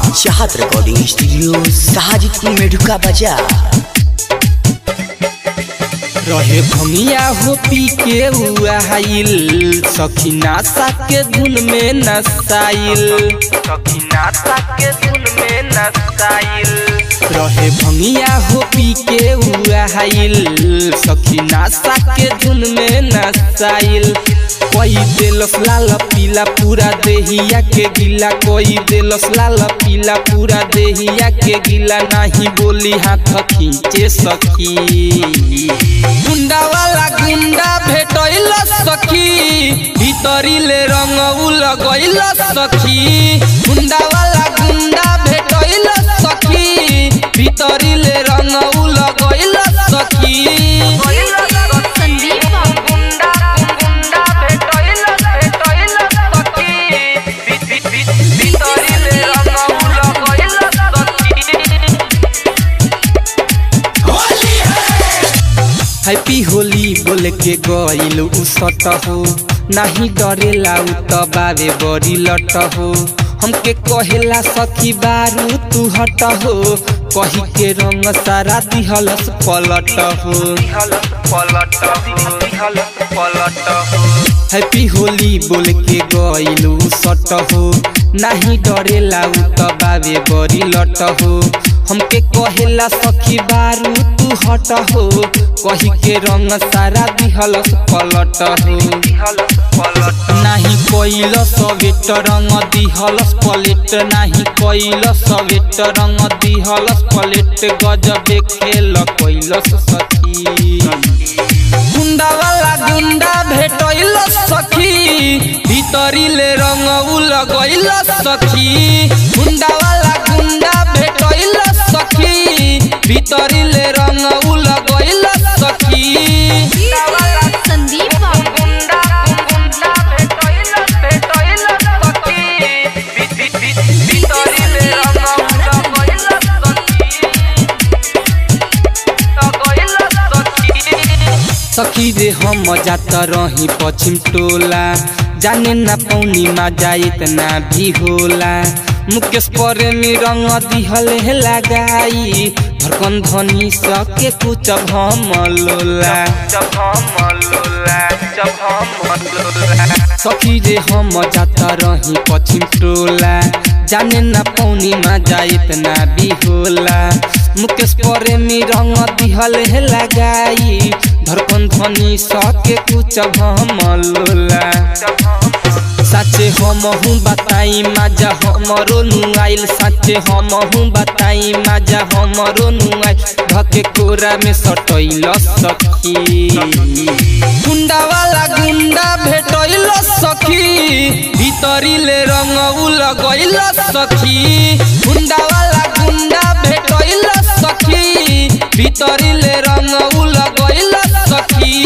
चाहत recording studio Sajidpur मेढुका बाजार। रहे भंगिया हो पी के उहाइल सखी नासा के धुन में नसाइल, सखी नासा के धुन में नसाइल। रहे भंगिया हो पी के उहाइल सखी नासा के धुन में नसाइल। कोई देलस लाल पीला पूरा देहिया के गिला, कोई देलस लाल पीला पूरा देहिया के गिला। नहीं बोली हाथ खींचे सखी, गुंडा वाला गुंडा भेटैल सखी, भीतरी ले रंग लगैल सखी। गुंडा वाला गुंडा भेटैल सखी, भीतरी ले रंग लगैल सखी। हैप्पी होली बोल के गइल उ सट हो, नहीं डरेला उ त बावे बड़ी लट हो। हमके कहेला सखी बारू तू हट हो, कही के रंग सारा दिहलस पलट हो। हैप्पी होली बोल के गइल उ सट हो, नहीं डरेला उ त बावे बड़ी लट हो। हमके कहेला सखी बारू तू हट हो, कही के रंग सारा दिहलस पलट हो। नहीं कोइल सवेट रंग दिहलस पलेट, नहीं कोइल सवेट रंग दिहलस पलेट। गजबे खेल कोइलस सखी, गुंडा वाला गुंडा भेटैल सखी, भीतरी ले रंग लगैल सखी। गुंडा वाला गुंडा भेटैल सखी, भीतरी ले रंग लगैल सखी। सखी रे हम जात रही पश्चिम टोला, जाने ना पौनी मजा इतना भी होला। मुकेश प्रेमी रंग दिहले लगाई, धड़कन धनी सके कुछ हम लोला। सखी रे हम जात रही पश्चिम टोला, जाने ना पौनी मजा इतना भी होला। मुकेश प्रेमी रंग दिहले लगाई, धड़कन धनी सके कुछ हम लोला। साचे हम हूँ बताई माजा हमरो नुआइल, साचे हम हूँ बताई माजा हमरो नुआइल। धके कोरा में सटैल सखी, गुंडा वाला गुंडा भेटैल सखी, भीतरी ले रंग लगैल सखी। गुंडा वाला गुंडा भेटैल सखी, भीतरी ले रंग लगैल सखी।